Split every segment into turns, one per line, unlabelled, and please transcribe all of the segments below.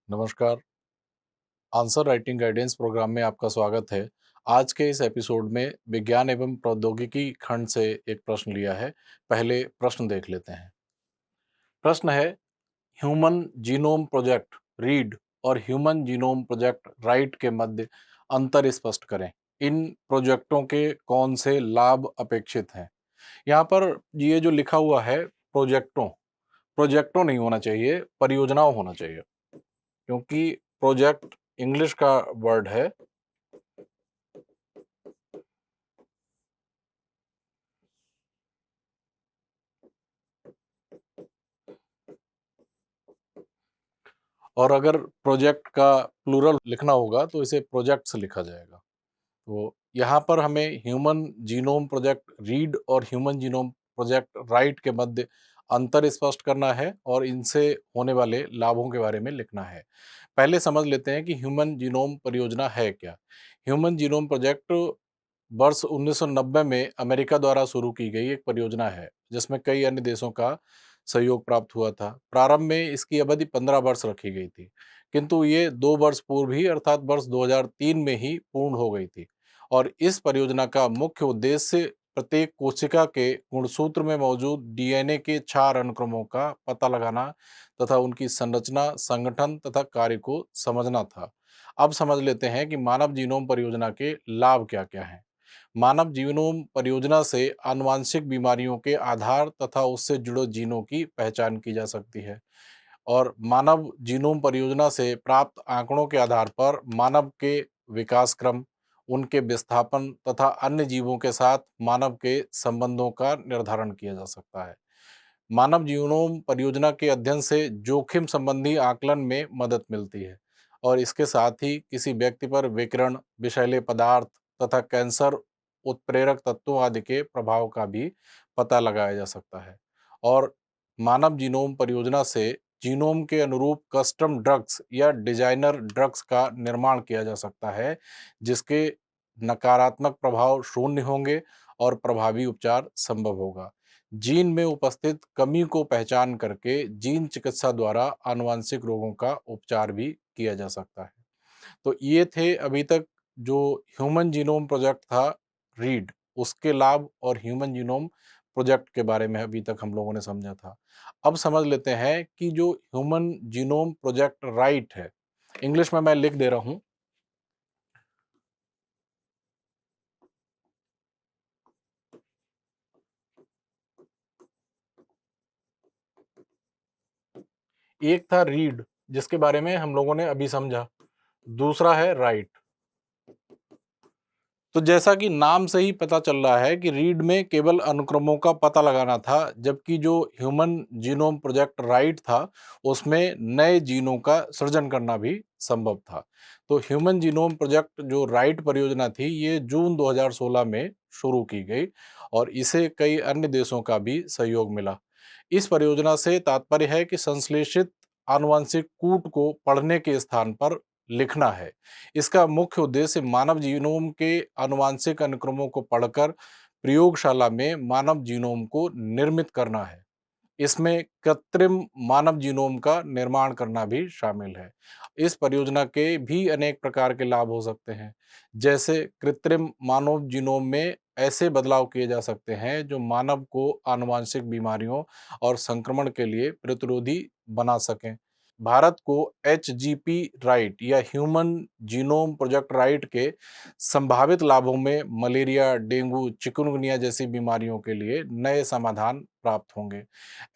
नमस्कार। Answer writing guidance programme में आपका स्वागत है। आज के इस एपिसोड में विज्ञान एवं प्रौद्योगिकी खंड से एक प्रश्न लिया है। पहले प्रश्न देख लेते हैं। प्रश्न है, ह्यूमन जीनोम प्रोजेक्ट रीड और ह्यूमन जीनोम प्रोजेक्ट राइट के मध्य अंतर स्पष्ट करें। इन प्रोजेक्टों के कौन से लाभ अपेक्षित हैं? यहाँ पर ये जो लिखा हुआ है प्रोजेक्टों, प्रोजेक्टों नहीं होना चाहिए, परियोजनाओं होना चाहिए, क्योंकि प्रोजेक्ट इंग्लिश का वर्ड है। और अगर प्रोजेक्ट का प्लूरल लिखना होगा तो इसे प्रोजेक्ट्स लिखा जाएगा। तो यहाँ पर हमें ह्यूमन जीनोम प्रोजेक्ट रीड और ह्यूमन जीनोम प्रोजेक्ट राइट के मध्य अंतर स्पष्ट करना है और इनसे होने वाले लाभों के बारे में लिखना है। पहले समझ लेते हैं कि ह्यूमन जीनोम परियोजना है क्या। ह्यूमन जीनोम प्रोजेक्ट वर्ष 1990 में अमेरिका द्वारा शुरू की गई एक परियोजना है, जिसमें कई अन्य देशों का सहयोग प्राप्त हुआ था। प्रारंभ में इसकी अवधि 15 वर्ष रखी गई थी, किंतु ये 2 वर्ष पूर्व ही अर्थात वर्ष 2003 में ही पूर्ण हो गई थी। और इस परियोजना का मुख्य उद्देश्य प्रत्येक कोशिका के गुणसूत्र में मौजूद डीएनए के 4 अनुक्रमों का पता लगाना तथा उनकी संरचना, संगठन तथा कार्य को समझना था। अब समझ लेते हैं कि मानव जीनोम परियोजना के लाभ क्या-क्या हैं। मानव जीनोम परियोजना से आनुवांशिक बीमारियों के आधार तथा उससे जुड़े जीनों की पहचान की जा सकती है। और मानव जीनोम परियोजना से प्राप्त आंकड़ों के आधार पर मानव के विकास क्रम, उनके विस्थापन तथा अन्य जीवों के साथ मानव के संबंधों का निर्धारण किया जा सकता है। मानव जीनोम परियोजना के अध्ययन से जोखिम संबंधी आकलन में मदद मिलती है और इसके साथ ही किसी व्यक्ति पर विकिरण, विषैले पदार्थ तथा कैंसर उत्प्रेरक तत्वों आदि के प्रभाव का भी पता लगाया जा सकता है। और मानव जीनोम परियोजना से जीनोम के अनुरूप कस्टम ड्रग्स या डिजाइनर ड्रग्स का निर्माण किया जा सकता है, जिसके नकारात्मक प्रभाव शून्य होंगे और प्रभावी उपचार संभव होगा। जीन में उपस्थित कमी को पहचान करके जीन चिकित्सा द्वारा आनुवांशिक रोगों का उपचार भी किया जा सकता है। तो ये थे अभी तक जो ह्यूमन जीनोम प्रोजेक्ट था रीड, उसके लाभ और ह्यूमन जीनोम प्रोजेक्ट के बारे में अभी तक हम लोगों ने समझा था। अब समझ लेते हैं कि जो ह्यूमन जीनोम प्रोजेक्ट राइट है, इंग्लिश में मैं लिख दे रहा हूँ। एक था रीड, जिसके बारे में हम लोगों ने अभी समझा। दूसरा है राइट। तो जैसा कि नाम से ही पता चल रहा है कि रीड में केवल अनुक्रमों का पता लगाना था, जबकि जो ह्यूमन जीनोम प्रोजेक्ट राइट था, उसमें नए जीनों का सृजन करना भी संभव था। तो ह्यूमन जीनोम प्रोजेक्ट जो राइट परियोजना थी, ये जून 2016 में शुरू की गई और इसे कई अन्य देशों का भी सहयोग मिला। इस परियोजना से तात्पर्य है कि संश्लेषित आनुवंशिक कूट को पढ़ने के स्थान पर लिखना है। इसका मुख्य उद्देश्य मानव जीनोम के आनुवांशिक अनुक्रमों को पढ़कर प्रयोगशाला में मानव जीनोम को निर्मित करना है। इसमें कृत्रिम मानव जीनोम का निर्माण करना भी शामिल है। इस परियोजना के भी अनेक प्रकार के लाभ हो सकते हैं, जैसे कृत्रिम मानव जीनोम में ऐसे बदलाव किए जा सकते हैं जो मानव को आनुवांशिक बीमारियों और संक्रमण के लिए प्रतिरोधी बना सकें। भारत को एचजीपी राइट या ह्यूमन जीनोम प्रोजेक्ट राइट के संभावित लाभों में मलेरिया, डेंगू, चिकुनगुनिया जैसी बीमारियों के लिए नए समाधान प्राप्त होंगे।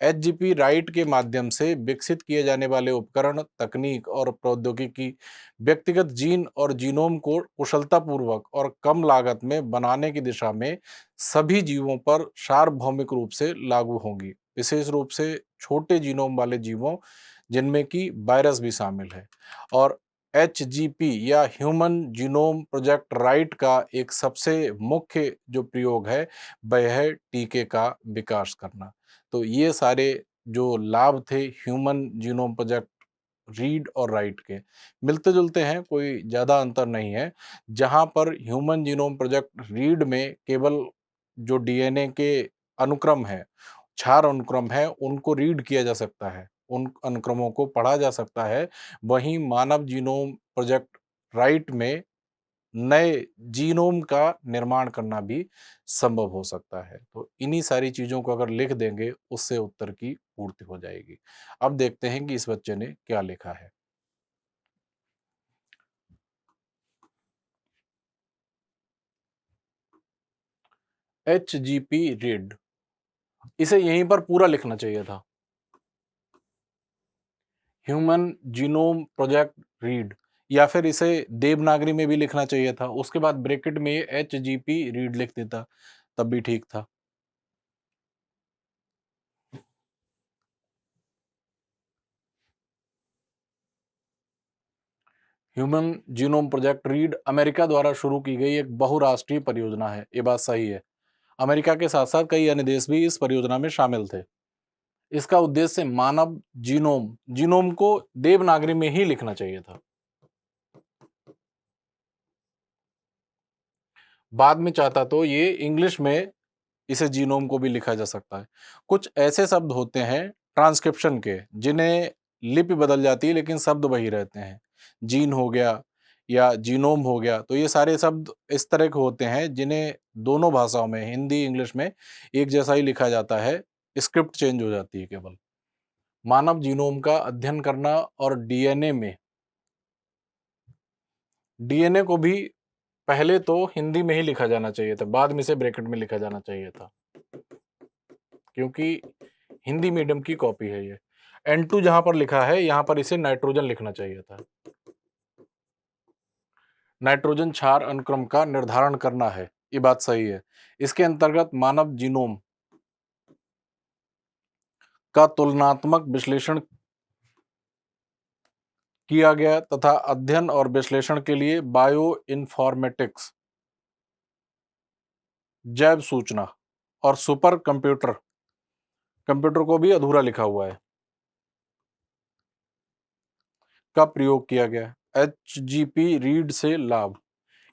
एचजीपी राइट के माध्यम से विकसित किए जाने वाले उपकरण, तकनीक और प्रौद्योगिकी व्यक्तिगत जीन और जीनोम को कुशलतापूर्वक और कम लागत में बनाने की दिशा में सभी जीवों पर सार्वभौमिक रूप से लागू होंगी, विशेष रूप से छोटे जीनोम वाले जीवों जिनमें कि वायरस भी शामिल है। और एचजीपी या ह्यूमन जीनोम प्रोजेक्ट राइट का एक सबसे मुख्य जो प्रयोग है, वह है टीके का विकास करना। तो ये सारे जो लाभ थे ह्यूमन जीनोम प्रोजेक्ट रीड और राइट के, मिलते जुलते हैं, कोई ज़्यादा अंतर नहीं है। जहाँ पर ह्यूमन जीनोम प्रोजेक्ट रीड में केवल जो डीएनए के अनुक्रम है, 4 अनुक्रम है, उनको रीड किया जा सकता है, उन अनुक्रमों को पढ़ा जा सकता है, वहीं मानव जीनोम प्रोजेक्ट राइट में नए जीनोम का निर्माण करना भी संभव हो सकता है। तो इन्हीं सारी चीज़ों को अगर लिख देंगे, उससे उत्तर की पूर्ति हो जाएगी। अब देखते हैं कि इस बच्चे ने क्या लिखा है। HGP रीड, इसे यहीं पर पूरा लिखना चाहिए था। ह्यूमन जीनोम प्रोजेक्ट रीड, या फिर इसे देवनागरी में भी लिखना चाहिए था। उसके बाद ब्रैकेट में HGP रीड लिख देता, तब भी ठीक था। Human genome project read America द्वारा शुरू की गई एक बहुराष्ट्रीय परियोजना है। ये बात सही है। अमेरिका के साथ साथ कई अन्य देश भी इस परियोजना में शामिल थे। इसका उद्देश्य मानव जीनोम, जीनोम को देवनागरी में ही लिखना चाहिए था। बाद में चाहता तो ये इंग्लिश में इसे जीनोम को भी लिखा जा सकता है। कुछ ऐसे शब्द होते हैं ट्रांसक्रिप्शन के, जिन्हें लिपि बदल जाती है लेकिन शब्द वही रहते हैं। जीन हो गया या जीनोम हो गया, तो ये सारे शब्द इस तरह के होते हैं जिन्हें दोनों भाषाओं में, हिंदी इंग्लिश में, एक जैसा ही लिखा जाता है। स्क्रिप्ट चेंज हो जाती है केवल। मानव जीनोम का अध्ययन करना और डीएनए को भी पहले तो हिंदी में ही लिखा जाना चाहिए था, बाद में इसे ब्रैकेट में लिखा जाना चाहिए था, क्योंकि हिंदी मीडियम की कॉपी है ये। N2 जहां पर लिखा है, यहां पर इसे नाइट्रोजन लिखना चाहिए था। नाइट्रोजन क्षार अनुक्रम का निर्धारण करना है, ये बात सही है। इसके अंतर्गत मानव जीनोम का तुलनात्मक विश्लेषण किया गया तथा अध्ययन और विश्लेषण के लिए बायो इन्फॉर्मेटिक्स, जैव सूचना और सुपर कंप्यूटर कंप्यूटर को भी अधूरा लिखा हुआ है, का प्रयोग किया गया। HGP रीड से लाभ,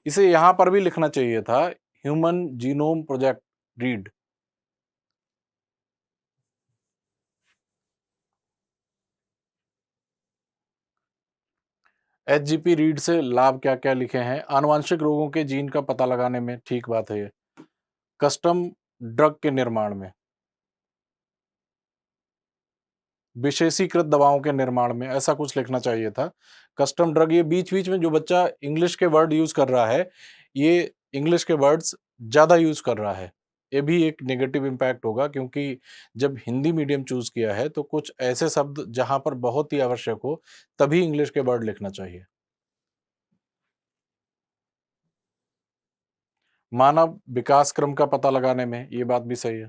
इसे यहां पर भी लिखना चाहिए था, human genome project read. HGP read से लाभ क्या क्या लिखे हैं? आनुवांशिक रोगों के जीन का पता लगाने में, ठीक बात है ये। कस्टम ड्रग के निर्माण में, विशेषीकृत दवाओं के निर्माण में, ऐसा कुछ लिखना चाहिए था। कस्टम ड्रग, ये बीच बीच में जो बच्चा इंग्लिश के वर्ड यूज कर रहा है, ये इंग्लिश के वर्ड्स ज्यादा यूज कर रहा है, ये भी एक नेगेटिव इम्पैक्ट होगा, क्योंकि जब हिंदी मीडियम चूज किया है तो कुछ ऐसे शब्द जहां पर बहुत ही आवश्यक हो, तभी इंग्लिश के वर्ड लिखना चाहिए। मानव विकास क्रम का पता लगाने में, ये बात भी सही है।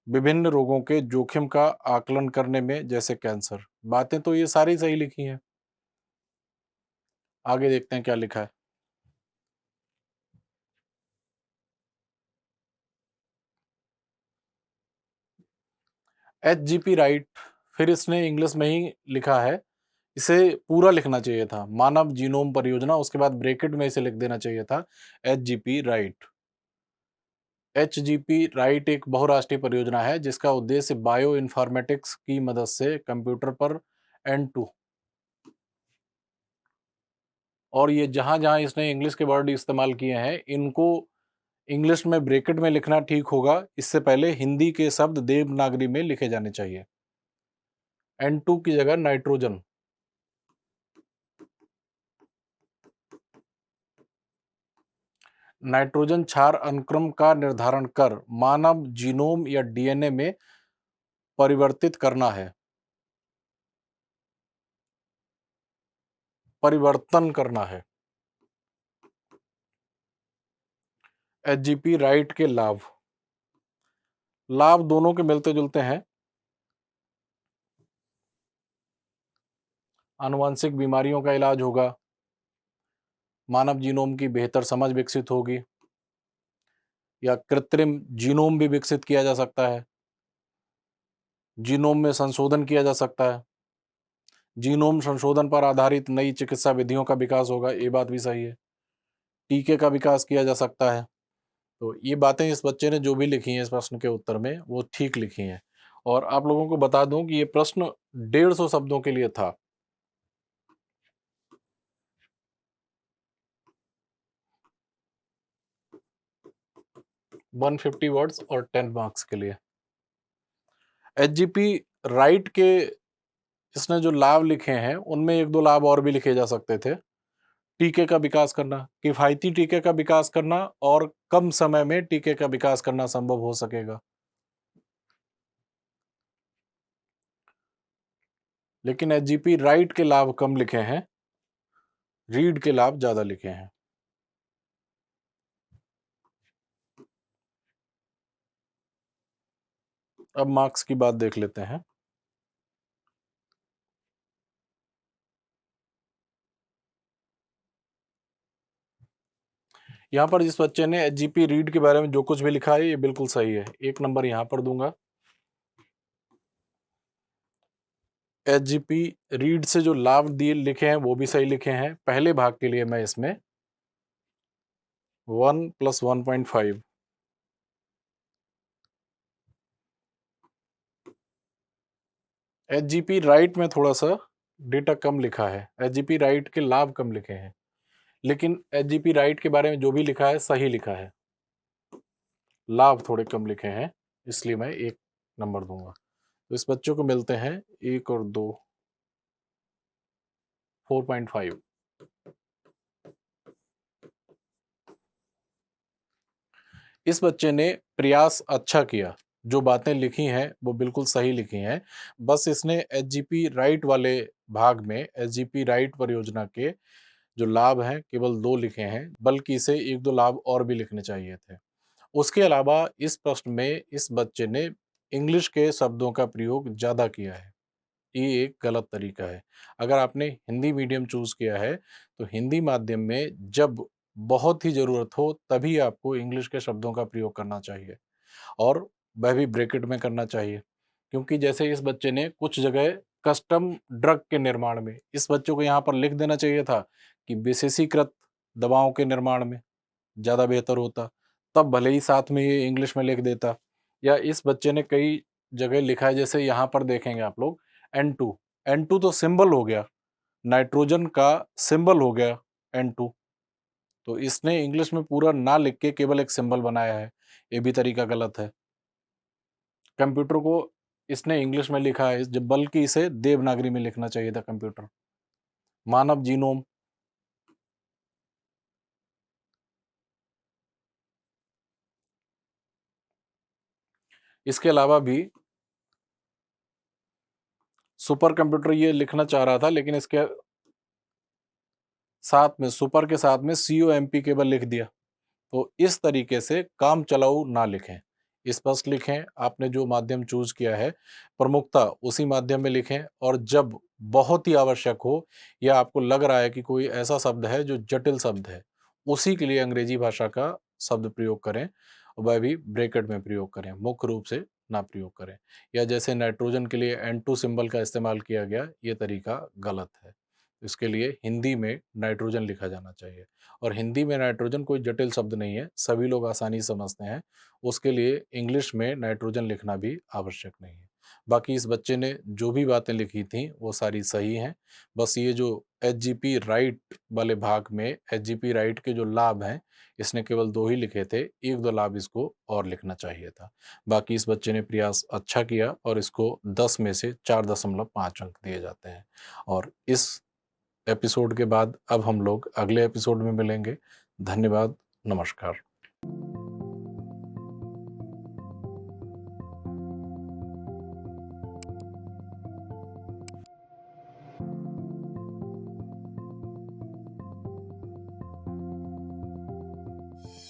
विभिन्न रोगों के जोखिम का आकलन करने में, जैसे कैंसर, बातें तो ये सारी सही लिखी हैं। आगे देखते हैं क्या लिखा है। HGP राइट, फिर इसने इंग्लिश में ही लिखा है, इसे पूरा लिखना चाहिए था, मानव जीनोम परियोजना, उसके बाद ब्रैकेट में इसे लिख देना चाहिए था HGP राइट। HGP राइट एक बहुराष्ट्रीय परियोजना है जिसका उद्देश्य बायो इन्फॉर्मेटिक्स की मदद से कंप्यूटर पर N2, और ये जहां जहां इसने इंग्लिश के वर्ड इस्तेमाल किए हैं, इनको इंग्लिश में ब्रैकेट में लिखना ठीक होगा। इससे पहले हिंदी के शब्द देवनागरी में लिखे जाने चाहिए। N2 की जगह नाइट्रोजन। नाइट्रोजन क्षार अनुक्रम का निर्धारण कर मानव जीनोम या डीएनए में परिवर्तित करना है, परिवर्तन करना है। HGP राइट के लाभ, लाभ दोनों के मिलते जुलते हैं। आनुवंशिक बीमारियों का इलाज होगा, मानव जीनोम की बेहतर समझ विकसित होगी, या कृत्रिम जीनोम भी विकसित किया जा सकता है, जीनोम में संशोधन किया जा सकता है, जीनोम संशोधन पर आधारित नई चिकित्सा विधियों का विकास होगा, ये बात भी सही है, टीके का विकास किया जा सकता है। तो ये बातें इस बच्चे ने जो भी लिखी हैं इस प्रश्न के उत्तर में, वो ठीक लिखी हैं। और आप लोगों को बता दूं कि ये प्रश्न 150 शब्दों के लिए था। वन 150 वर्ड्स और 10 मार्क्स के लिए। एचजीपी राइट के इसने जो लाभ लिखे हैं उनमें एक दो लाभ और भी लिखे जा सकते थे। टीके का विकास करना, किफायती टीके का विकास करना और कम समय में टीके का विकास करना संभव हो सकेगा। लेकिन एचजीपी राइट के लाभ कम लिखे हैं, रीड के लाभ ज्यादा लिखे हैं। अब मार्क्स की बात देख लेते हैं। यहाँ पर जिस बच्चे ने एचजीपी रीड के बारे में जो कुछ भी लिखा है ये बिल्कुल सही है, 1 नंबर यहाँ पर दूंगा। एचजीपी रीड से जो लाभ दिए लिखे हैं वो भी सही लिखे हैं। पहले भाग के लिए मैं इसमें 1 + 1.5, एचजीपी राइट में थोड़ा सा डेटा कम लिखा है, एचजीपी राइट के लाभ कम लिखे हैं, लेकिन एचजीपी राइट के बारे में जो भी लिखा है सही लिखा है, लाभ थोड़े कम लिखे हैं, इसलिए मैं 1 नंबर दूंगा। तो इस बच्चों को मिलते हैं 1 और 2, 4.5। इस बच्चे ने प्रयास अच्छा किया, जो बातें लिखी हैं वो बिल्कुल सही लिखी हैं, बस इसने एचजीपी राइट वाले भाग में एचजीपी राइट परियोजना के जो लाभ हैं केवल 2 लिखे हैं, बल्कि इसे 1-2 लाभ और भी लिखने चाहिए थे। उसके अलावा इस प्रश्न में इस बच्चे ने इंग्लिश के शब्दों का प्रयोग ज़्यादा किया है, ये एक गलत तरीका है। अगर आपने हिंदी मीडियम चूज़ किया है, तो हिंदी माध्यम में जब बहुत ही ज़रूरत हो तभी आपको इंग्लिश के शब्दों का प्रयोग करना चाहिए और वह भी ब्रैकेट में करना चाहिए। क्योंकि जैसे इस बच्चे ने कुछ जगह कस्टम ड्रग के निर्माण में, इस बच्चों को यहाँ पर लिख देना चाहिए था कि विशेषीकृत दवाओं के निर्माण में, ज़्यादा बेहतर होता। तब भले ही साथ में ये इंग्लिश में लिख देता। या इस बच्चे ने कई जगह लिखा है, जैसे यहाँ पर देखेंगे आप लोग N2, N2 तो सिंबल हो गया, नाइट्रोजन का सिंबल हो गया N2। तो इसने इंग्लिश में पूरा ना लिख के केवल एक सिंबल बनाया है, ये भी तरीका गलत है। कंप्यूटर को इसने इंग्लिश में लिखा है, जब बल्कि इसे देवनागरी में लिखना चाहिए था कंप्यूटर। मानव जीनोम, इसके अलावा भी सुपर कंप्यूटर ये लिखना चाह रहा था, लेकिन इसके साथ में सुपर के साथ में COMP केवल लिख दिया। तो इस तरीके से काम चलाऊ ना लिखें, स्पष्ट लिखें। आपने जो माध्यम चूज किया है प्रमुखता उसी माध्यम में लिखें, और जब बहुत ही आवश्यक हो या आपको लग रहा है कि कोई ऐसा शब्द है जो जटिल शब्द है, उसी के लिए अंग्रेजी भाषा का शब्द प्रयोग करें, वह भी ब्रैकेट में प्रयोग करें, मुख्य रूप से ना प्रयोग करें। या जैसे नाइट्रोजन के लिए N2 सिंबल का इस्तेमाल किया गया, ये तरीका गलत है। इसके लिए हिंदी में नाइट्रोजन लिखा जाना चाहिए, और हिंदी में नाइट्रोजन कोई जटिल शब्द नहीं है, सभी लोग आसानी से समझते हैं। उसके लिए इंग्लिश में नाइट्रोजन लिखना भी आवश्यक नहीं है। बाकी इस बच्चे ने जो भी बातें लिखी थी वो सारी सही हैं। बस ये जो एचजीपी राइट वाले भाग में एचजीपी राइट के जो लाभ हैं, इसने केवल 2 ही लिखे थे, 1-2 लाभ इसको और लिखना चाहिए था। बाकी इस बच्चे ने प्रयास अच्छा किया और इसको 10 में से 4.5 अंक दिए जाते हैं। और इस एपिसोड के बाद अब हम लोग अगले एपिसोड में मिलेंगे। धन्यवाद, नमस्कार।